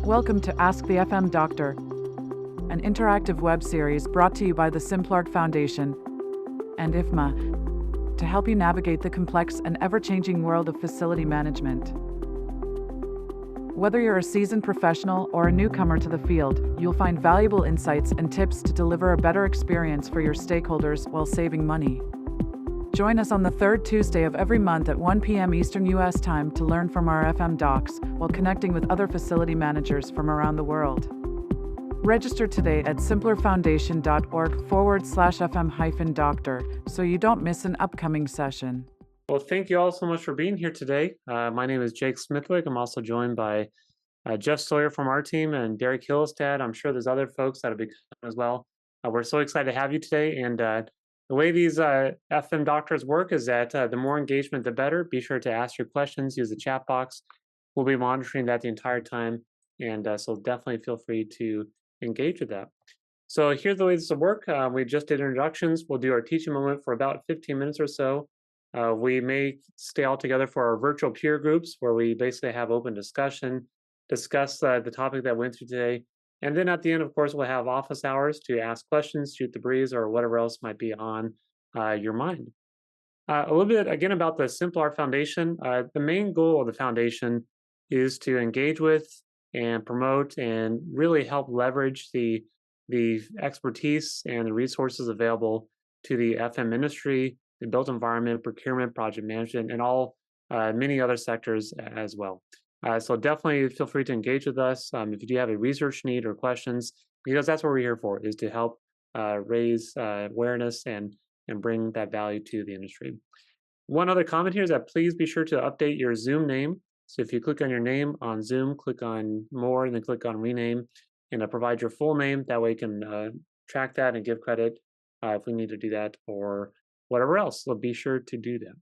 Welcome to Ask the FM Doctor, an interactive web series brought to you by the Simplard Foundation and IFMA to help you navigate the complex and ever-changing world of facility management. Whether you're a seasoned professional or a newcomer to the field, you'll find valuable insights and tips to deliver a better experience for your stakeholders while saving money. Join us on the third Tuesday of every month at 1 p.m. Eastern U.S. time to learn from our FM docs while connecting with other facility managers from around the world. Register today at simplerfoundation.org/FM-doctor so you don't miss an upcoming session. Well, thank you all so much for being here today. My name is Jake Smithwick. I'm also joined by Jeff Sawyer from our team and Derek Hillestad. I'm sure there's other folks that have been coming as well. We're so excited to have you today. And the way these FM doctors work is that the more engagement, the better. Be sure to ask your questions, use the chat box. We'll be monitoring that the entire time. And so definitely feel free to engage with that. So here's the way this will work. We just did introductions. We'll do our teaching moment for about 15 minutes or so. We may stay all together for our virtual peer groups where we basically have open discussion, discuss the topic that went through today. And then at the end, of course, we'll have office hours to ask questions, shoot the breeze, or whatever else might be on your mind. A little bit, again, about the Simplard Foundation. The main goal of the foundation is to engage with and promote and really help leverage the expertise and the resources available to the FM industry, the built environment, procurement, project management, and all many other sectors as well. So definitely feel free to engage with us if you do have a research need or questions, because that's what we're here for, is to help raise awareness and bring that value to the industry. One other comment here is that please be sure to update your Zoom name. So if you click on your name on Zoom, click on More, and then click on Rename, and provide your full name. That way you can track that and give credit if we need to do that or whatever else. So be sure to do that.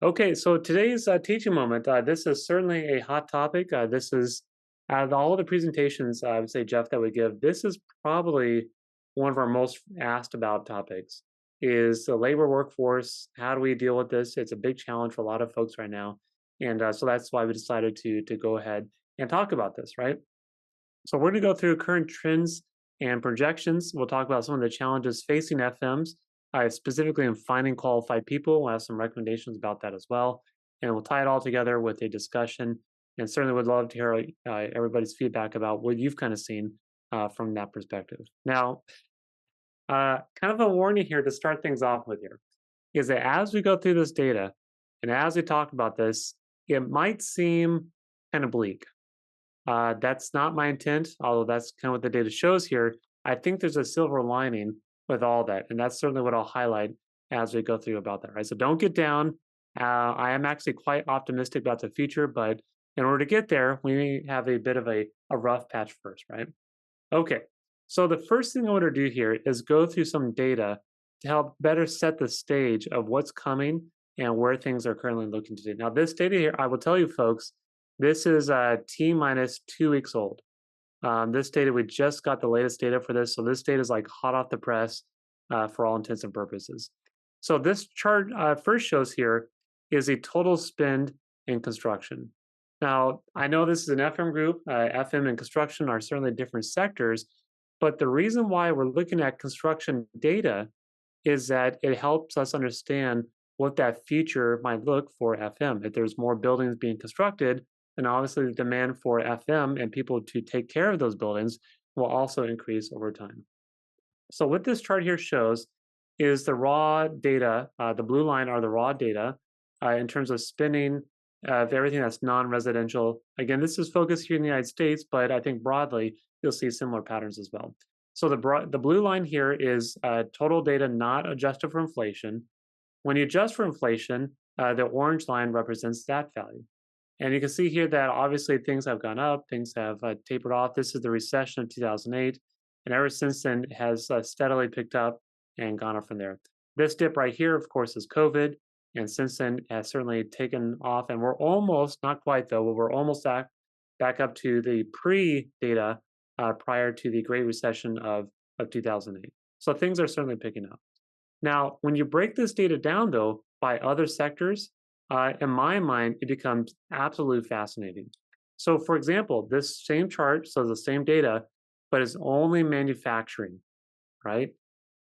Okay, so today's teaching moment, this is certainly a hot topic. This is, out of all the presentations, I would say, Jeff, that we give, this is probably one of our most asked about topics, is the labor workforce. How do we deal with this? It's a big challenge for a lot of folks right now. And so that's why we decided to go ahead and talk about this, right? So we're going to go through current trends and projections. We'll talk about some of the challenges facing FMs, specifically in finding qualified people. We'll have some recommendations about that as well. And we'll tie it all together with a discussion. And certainly would love to hear everybody's feedback about what you've kind of seen from that perspective. Now, kind of a warning here to start things off with here is that as we go through this data and as we talk about this, it might seem kind of bleak. That's not my intent, although that's kind of what the data shows here. I think there's a silver lining with all that, and that's certainly what I'll highlight as we go through about that, right? So don't get down. I am actually quite optimistic about the future, but in order to get there, we have a bit of a rough patch first, right? Okay, so the first thing I want to do here is go through some data to help better set the stage of what's coming and where things are currently looking today. Now, this data here, I will tell you folks, this is T-minus 2 weeks old. This data, we just got the latest data for this. So this data is like hot off the press for all intents and purposes. So this chart first shows here is a total spend in construction. Now, I know this is an FM group. FM and construction are certainly different sectors, but the reason why we're looking at construction data is that it helps us understand what that future might look for FM. If there's more buildings being constructed, and obviously the demand for FM and people to take care of those buildings will also increase over time. So what this chart here shows is the raw data. The blue line are the raw data in terms of spending of everything that's non-residential. Again, this is focused here in the United States, but I think broadly you'll see similar patterns as well. So the blue line here is total data not adjusted for inflation. When you adjust for inflation, the orange line represents that value. And you can see here that obviously things have gone up, things have tapered off. This is the recession of 2008. And ever since then, it has steadily picked up and gone up from there. This dip right here, of course, is COVID. And since then, it has certainly taken off. And we're almost, not quite though, but we're almost back up to the pre-data prior to the Great Recession of 2008. So things are certainly picking up. Now, when you break this data down, though, by other sectors, in my mind, it becomes absolutely fascinating. So for example, this same chart shows the same data, but it's only manufacturing, right?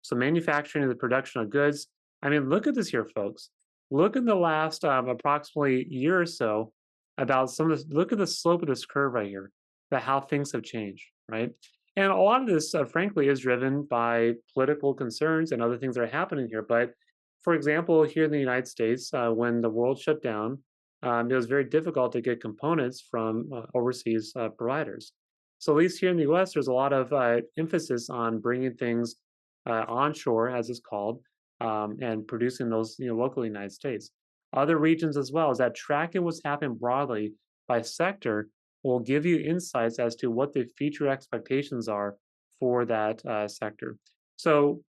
So manufacturing is the production of goods. I mean, look at this here, folks. Look in the last approximately year or so about some of this. Look at the slope of this curve right here, about how things have changed, right? And a lot of this, frankly, is driven by political concerns and other things that are happening here. But for example, here in the United States, when the world shut down, it was very difficult to get components from overseas providers. So at least here in the U.S., there's a lot of emphasis on bringing things onshore, as it's called, and producing those locally in the United States. Other regions as well is that tracking what's happening broadly by sector will give you insights as to what the future expectations are for that sector. So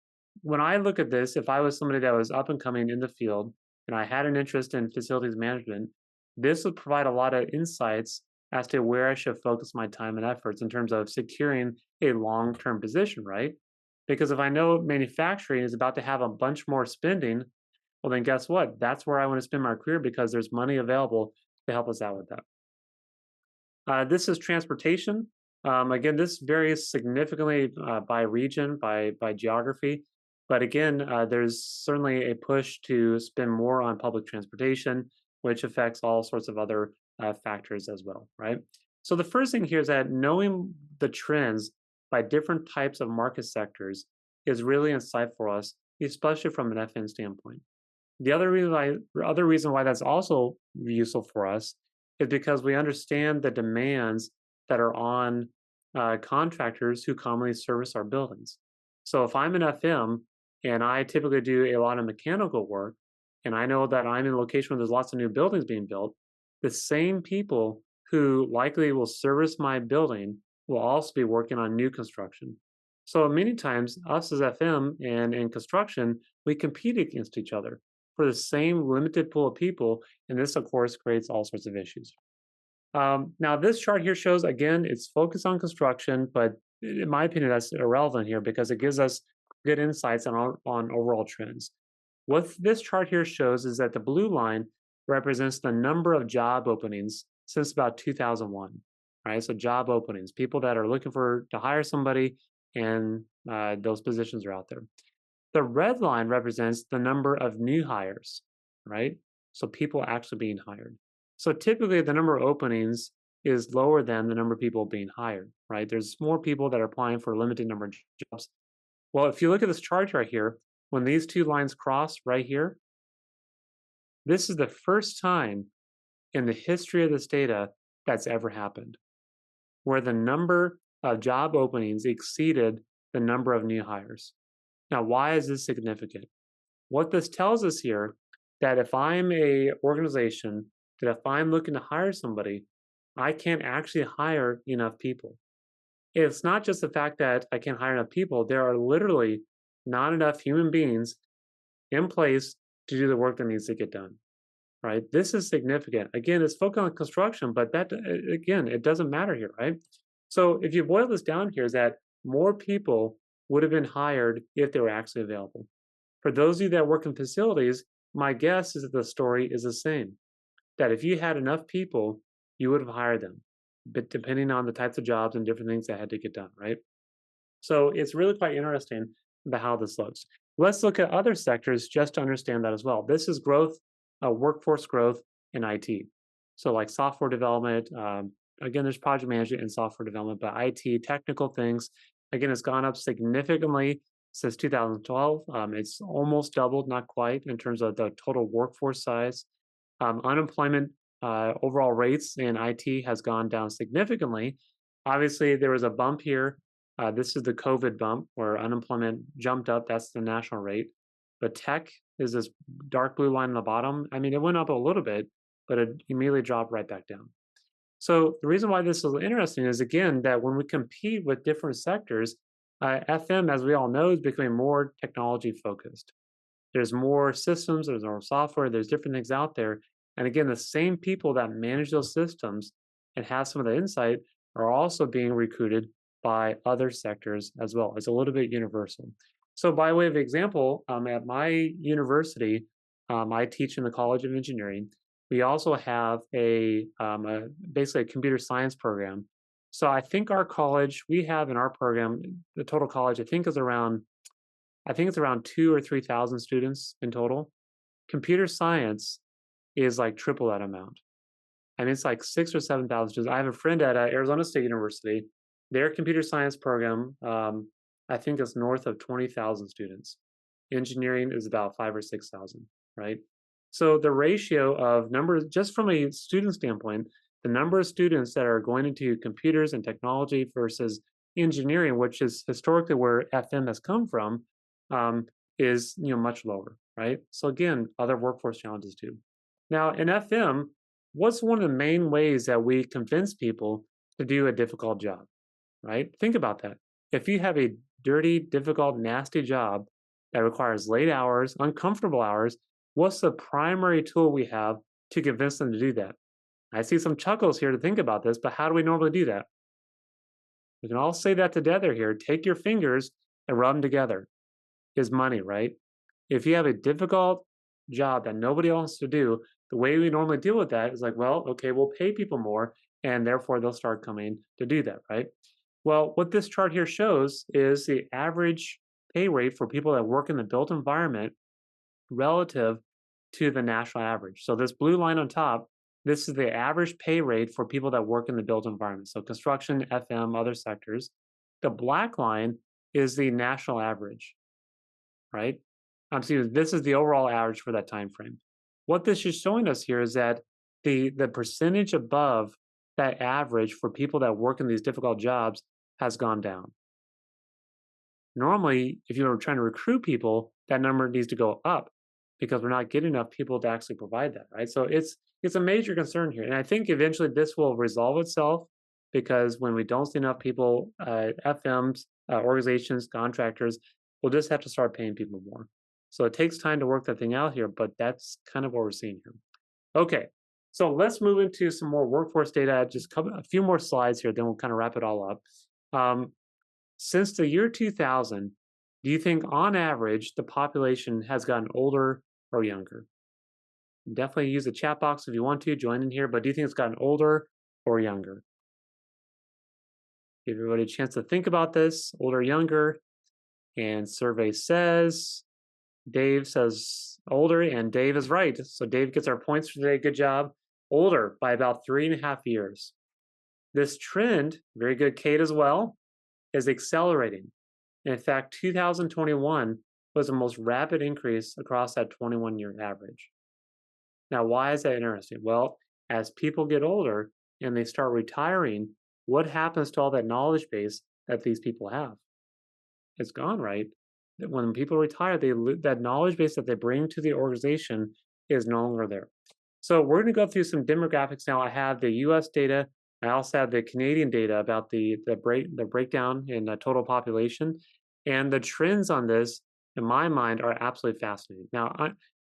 when I look at this, if I was somebody that was up and coming in the field and I had an interest in facilities management, this would provide a lot of insights as to where I should focus my time and efforts in terms of securing a long-term position, right? Because if I know manufacturing is about to have a bunch more spending, well, then guess what? That's where I want to spend my career because there's money available to help us out with that. This is transportation. Again, this varies significantly by region, by geography. But again, there's certainly a push to spend more on public transportation, which affects all sorts of other factors as well, right? So the first thing here is that knowing the trends by different types of market sectors is really insightful for us, especially from an FN standpoint. The other reason why that's also useful for us is because we understand the demands that are on contractors who commonly service our buildings. So if I'm an FM and I typically do a lot of mechanical work, and I know that I'm in a location where there's lots of new buildings being built, the same people who likely will service my building will also be working on new construction. So many times, us as FM and in construction, we compete against each other for the same limited pool of people, and this, of course, creates all sorts of issues. Now, this chart here shows, again, it's focused on construction, but in my opinion, that's irrelevant here because it gives us good insights on overall trends. What this chart here shows is that the blue line represents the number of job openings since about 2001, right? So job openings, people that are looking to hire somebody, and those positions are out there. The red line represents the number of new hires, right? So people actually being hired. So typically the number of openings is lower than the number of people being hired, right? There's more people that are applying for a limited number of jobs. Well, if you look at this chart right here, when these two lines cross right here, this is the first time in the history of this data that's ever happened, where the number of job openings exceeded the number of new hires. Now, why is this significant? What this tells us here, that if I'm a organization, that if I'm looking to hire somebody, I can't actually hire enough people. It's not just the fact that I can't hire enough people, there are literally not enough human beings in place to do the work that needs to get done, right? This is significant. Again, it's focused on construction, but that, again, it doesn't matter here, right? So if you boil this down here, is that more people would have been hired if they were actually available. For those of you that work in facilities, my guess is that the story is the same, that if you had enough people, you would have hired them, but depending on the types of jobs and different things that had to get done, right? So it's really quite interesting about how this looks. Let's look at other sectors just to understand that as well. This is growth, workforce growth in IT. So like software development, again, there's project management and software development, but IT, technical things, again, it's gone up significantly since 2012. It's almost doubled, not quite, in terms of the total workforce size. Unemployment overall rates in IT has gone down significantly. Obviously, there was a bump here. This is the COVID bump where unemployment jumped up. That's the national rate. But tech is this dark blue line on the bottom. I mean, it went up a little bit, but it immediately dropped right back down. So the reason why this is interesting is, again, that when we compete with different sectors, FM, as we all know, is becoming more technology focused. There's more systems, there's more software, there's different things out there. And again, the same people that manage those systems and have some of the insight are also being recruited by other sectors as well. It's a little bit universal. So by way of example, at my university, I teach in the College of Engineering. We also have basically a computer science program. So I think our college, we have in our program, the total college, I think it's around 2 or 3 thousand students in total. Computer science is like triple that amount. I mean, it's like 6 or 7 thousand students. I have a friend at Arizona State University. Their computer science program, I think, is north of 20,000 students. Engineering is about 5 or 6 thousand, right? So the ratio of numbers, just from a student standpoint, the number of students that are going into computers and technology versus engineering, which is historically where FM has come from, um, is much lower, right? So again, other workforce challenges too. Now in FM, what's one of the main ways that we convince people to do a difficult job, right? Think about that. If you have a dirty, difficult, nasty job that requires late hours, uncomfortable hours, what's the primary tool we have to convince them to do that? I see some chuckles here to think about this, but how do we normally do that? We can all say that together here. Take your fingers and rub them together. Is money, right? If you have a difficult job that nobody else to do, the way we normally deal with that is like, well, okay, we'll pay people more, and therefore they'll start coming to do that, right? Well, what this chart here shows is the average pay rate for people that work in the built environment relative to the national average. So this blue line on top, this is the average pay rate for people that work in the built environment. So construction, FM, other sectors. The black line is the national average, right? This is the overall average for that time frame. What this is showing us here is that the percentage above that average for people that work in these difficult jobs has gone down. Normally, if you were trying to recruit people, that number needs to go up because we're not getting enough people to actually provide that, right? So it's a major concern here, and I think eventually this will resolve itself because when we don't see enough people, FMs, organizations, contractors, we'll just have to start paying people more. So it takes time to work that thing out here, but that's kind of what we're seeing here. Okay, so let's move into some more workforce data. Just a few more slides here, then we'll kind of wrap it all up. Since the year 2000, do you think on average the population has gotten older or younger? Definitely use the chat box if you want to join in here, but do you think it's gotten older or younger? Give everybody a chance to think about this, older or younger. And survey says, Dave says older, and Dave is right. So Dave gets our points for today. Good job. Older by about 3.5 years. This trend, very good, Kate, as well, is accelerating. In fact, 2021 was the most rapid increase across that 21-year average. Now, why is that interesting? Well, as people get older and they start retiring, what happens to all that knowledge base that these people have? It's gone, right? When people retire, that knowledge base that they bring to the organization is no longer there. So we're going to go through some demographics now. I have the U.S. data. I also have the Canadian data about the breakdown in the total population, and the trends on this, in my mind, are absolutely fascinating. Now,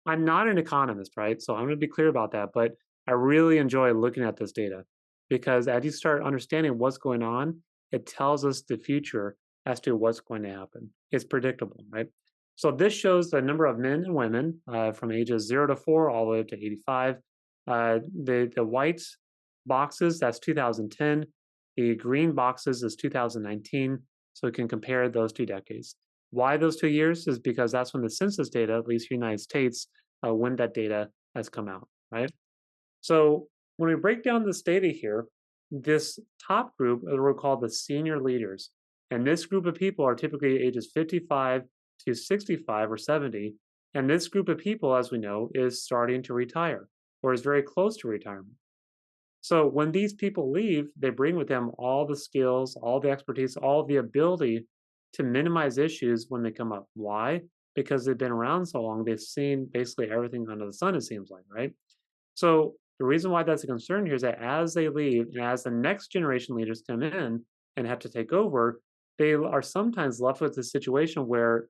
I'm not an economist, right? So I'm going to be clear about that, but I really enjoy looking at this data because as you start understanding what's going on, it tells us the future as to what's going to happen. It's predictable, right? So this shows the number of men and women from ages 0 to 4 all the way up to 85. The white boxes, that's 2010. The green boxes is 2019. So we can compare those 2 decades. Why those 2 years is because that's when the census data, at least United States, when that data has come out, right? So when we break down this data here, this top group are called the senior leaders. And this group of people are typically ages 55 to 65 or 70. And this group of people, as we know, is starting to retire or is very close to retirement. So when these people leave, they bring with them all the skills, all the expertise, all the ability to minimize issues when they come up. Why? Because they've been around so long, they've seen basically everything under the sun, it seems like, right? So the reason why that's a concern here is that as they leave and as the next generation leaders come in and have to take over, they are sometimes left with a situation where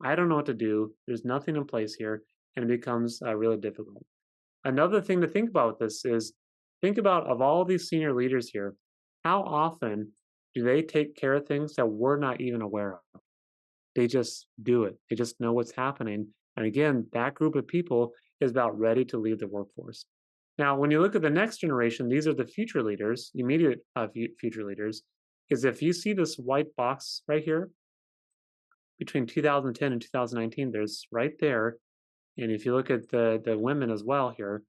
I don't know what to do. There's nothing in place here, and it becomes really difficult. Another thing to think about with this is think about of all these senior leaders here, how often do they take care of things that we're not even aware of? They just do it. They just know what's happening. And again, that group of people is about ready to leave the workforce. Now, when you look at the next generation, these are the future leaders, immediate future leaders, is if you see this white box right here between 2010 and 2019, there's right there. And if you look at the women as well here,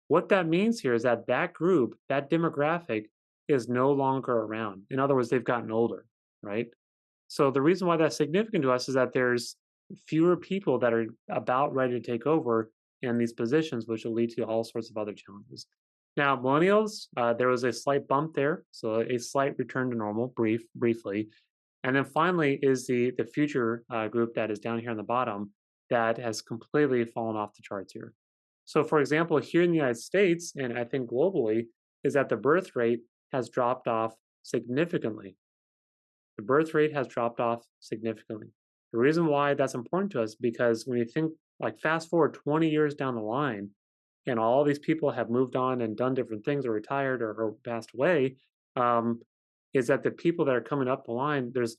what that means here is that that group, that demographic is no longer around. In other words, they've gotten older, right? So the reason why that's significant to us is that there's fewer people that are about ready to take over in these positions, which will lead to all sorts of other challenges. Now, millennials, there was a slight bump there, so a slight return to normal, briefly, and then finally is the future group that is down here on the bottom that has completely fallen off the charts here. So, for example, here in the United States, and I think globally, is that the birth rate has dropped off significantly. The birth rate has dropped off significantly. The reason why that's important to us because when you think like fast forward 20 years down the line, and all these people have moved on and done different things or retired or passed away, um, is that the people that are coming up the line, there's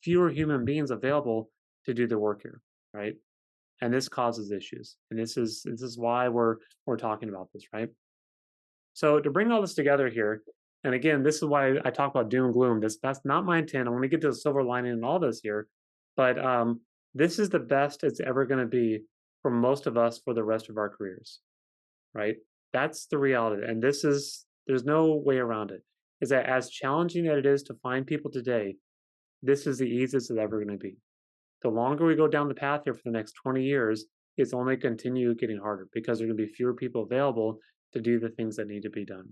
fewer human beings available to do the work here, right? And this causes issues. And this is why we're talking about this, right? So to bring all this together here, and again, this is why I talk about doom and gloom. That's not my intent. I want to get to the silver lining in all this here, but this is the best it's ever going to be for most of us for the rest of our careers, right? That's the reality, and there's no way around it. Is that as challenging as it is to find people today, this is the easiest it's ever going to be. The longer we go down the path here for the next 20 years, it's only continue getting harder because there are going to be fewer people available to do the things that need to be done.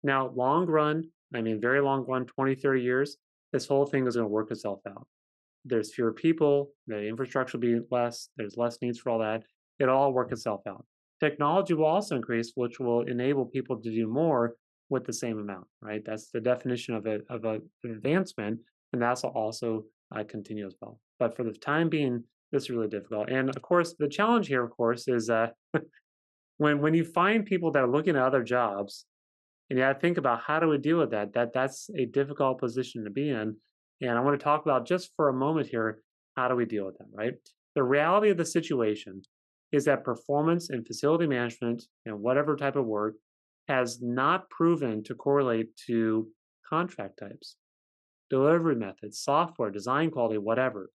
Now, long run, I mean, very long run, 20, 30 years, this whole thing is going to work itself out. There's fewer people, the infrastructure will be less, there's less needs for all that. It'll all work itself out. Technology will also increase, which will enable people to do more with the same amount, right? That's the definition of an advancement, and that's also continue as well. But for the time being, this is really difficult. And of course, the challenge here, of course, is when you find people that are looking at other jobs, and you have to think about how do we deal with that? That's a difficult position to be in. And I want to talk about just for a moment here, how do we deal with that, right? The reality of the situation is that performance in facility management and whatever type of work has not proven to correlate to contract types, delivery methods, software, design quality, whatever.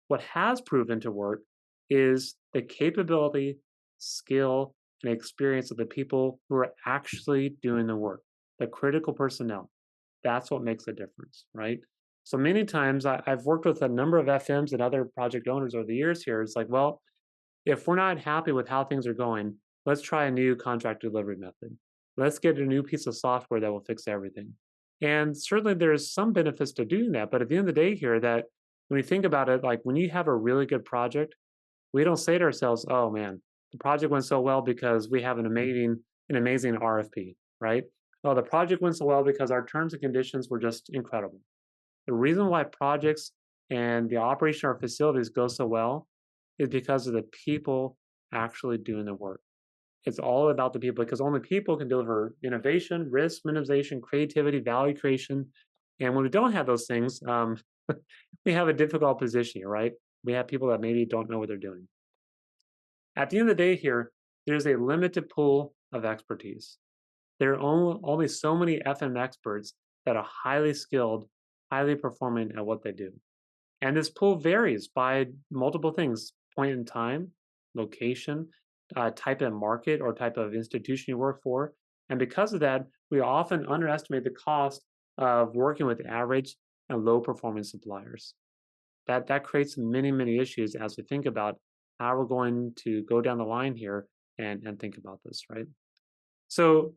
What has proven to work is the capability, skill, and experience of the people who are actually doing the work, the critical personnel. That's what makes a difference, right? So many times I've worked with a number of FMs and other project owners over the years here. It's like, well, if we're not happy with how things are going, let's try a new contract delivery method. Let's get a new piece of software that will fix everything. And certainly there's some benefits to doing that. But at the end of the day here, that when you think about it, like when you have a really good project, we don't say to ourselves, oh man, the project went so well because we have an amazing RFP, right? Oh, the project went so well because our terms and conditions were just incredible. The reason why projects and the operation of our facilities go so well is because of the people actually doing the work. It's all about the people because only people can deliver innovation, risk minimization, creativity, value creation. And when we don't have those things, we have a difficult position here, right? We have people that maybe don't know what they're doing. At the end of the day here, there's a limited pool of expertise. There are only so many FM experts that are highly skilled, highly performing at what they do. And this pool varies by multiple things, point in time, location, type of market or type of institution you work for. And because of that, we often underestimate the cost of working with average and low performing suppliers. That creates many, many issues as we think about how we're going to go down the line here and think about this, right? So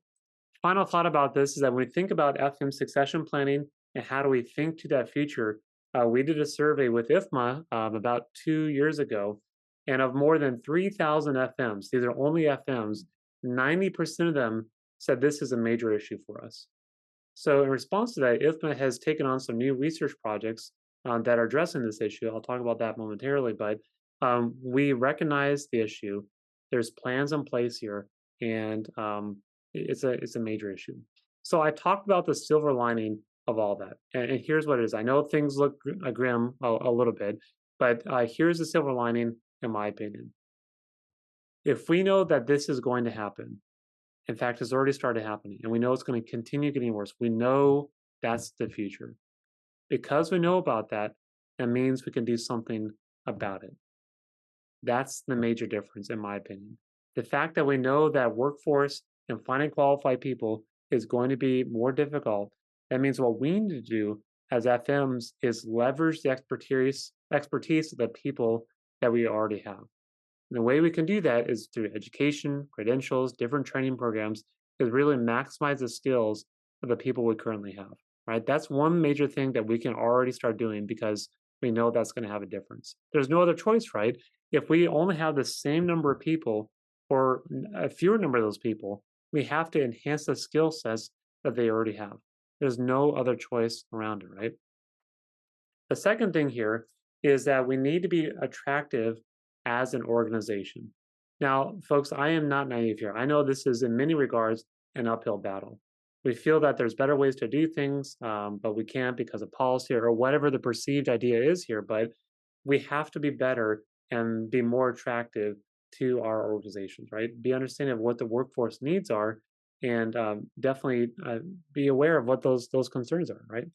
final thought about this is that when we think about FM succession planning and how do we think to that future, we did a survey with IFMA about 2 years ago, and of more than 3,000 FMs, these are only FMs, 90% of them said this is a major issue for us. So in response to that, IFMA has taken on some new research projects that are addressing this issue. I'll talk about that momentarily, but we recognize the issue. There's plans in place here, and it's a major issue. So I talked about the silver lining of all that, and here's what it is. I know things look grim a little bit, but here's the silver lining, in my opinion. If we know that this is going to happen, in fact, it's already started happening, and we know it's going to continue getting worse, we know that's the future. Because we know about that, that means we can do something about it. That's the major difference, in my opinion. The fact that we know that workforce and finding qualified people is going to be more difficult, that means what we need to do as FMs is leverage the expertise of the people that we already have. And the way we can do that is through education, credentials, different training programs, is really maximize the skills of the people we currently have, right? That's one major thing that we can already start doing because we know that's going to have a difference. There's no other choice, right? If we only have the same number of people or a fewer number of those people, we have to enhance the skill sets that they already have. There's no other choice around it, right? The second thing here is that we need to be attractive as an organization. Now, folks, I am not naive here. I know this is in many regards an uphill battle. We feel that there's better ways to do things, but we can't because of policy or whatever the perceived idea is here. But we have to be better and be more attractive to our organizations, right? Be understanding of what the workforce needs are, and definitely be aware of what those concerns are, right?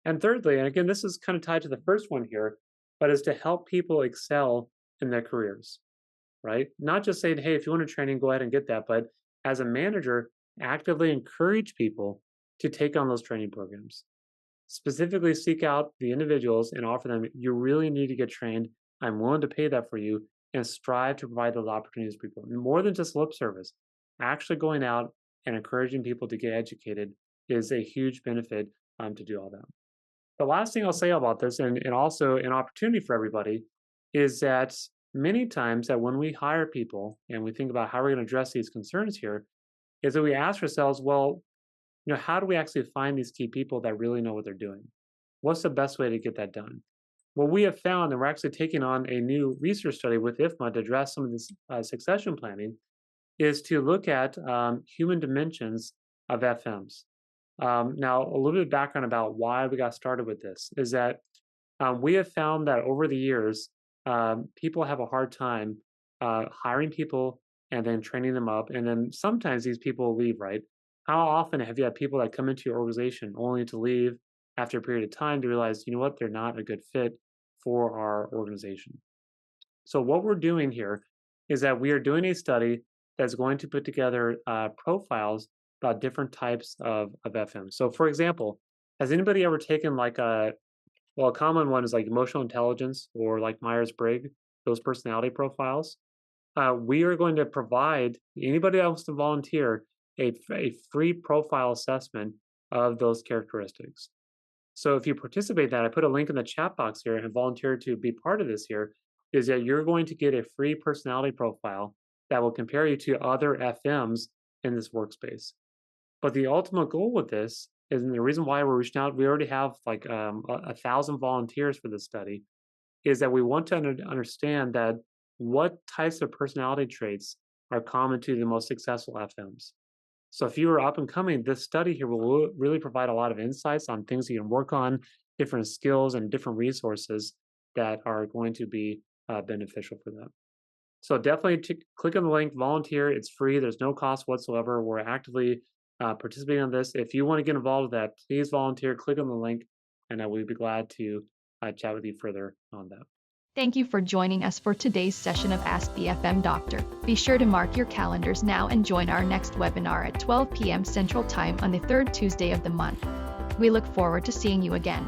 And thirdly, and again, this is kind of tied to the first one here, but is to help people excel in their careers, right? Not just saying, hey, if you want a training, go ahead and get that, but as a manager, actively encourage people to take on those training programs. Specifically seek out the individuals and offer them, you really need to get trained. I'm willing to pay that for you, and strive to provide those opportunities for people. And more than just lip service, actually going out and encouraging people to get educated is a huge benefit to do all that. The last thing I'll say about this, and also an opportunity for everybody, is that many times that when we hire people and we think about how we're going to address these concerns here, is that we ask ourselves, well, how do we actually find these key people that really know what they're doing? What's the best way to get that done? What we have found, and we're actually taking on a new research study with IFMA to address some of this succession planning, is to look at human dimensions of FMs. Now, a little bit of background about why we got started with this is that we have found that over the years, people have a hard time hiring people and then training them up. And then sometimes these people leave, right? How often have you had people that come into your organization only to leave after a period of time to realize, you know what, they're not a good fit for our organization? So what we're doing here is that we are doing a study that's going to put together profiles about different types of FM. So for example, has anybody ever taken a common one is like emotional intelligence or like Myers-Briggs, those personality profiles? We are going to provide anybody that wants to volunteer a free profile assessment of those characteristics. So if you participate in that, I put a link in the chat box here and volunteer to be part of this here, is that you're going to get a free personality profile that will compare you to other FMs in this workspace. But the ultimate goal with this is, and the reason why we're reaching out, we already have 1,000 volunteers for this study, is that we want to understand that what types of personality traits are common to the most successful FMs. So if you are up and coming, this study here will really provide a lot of insights on things you can work on, different skills and different resources that are going to be beneficial for them. So definitely click on the link, volunteer. It's free. There's no cost whatsoever. We're actively participating on this. If you want to get involved with that, please volunteer, click on the link, and we'd be glad to chat with you further on that. Thank you for joining us for today's session of Ask the FM Doctor. Be sure to mark your calendars now and join our next webinar at 12 p.m. Central Time on the third Tuesday of the month. We look forward to seeing you again.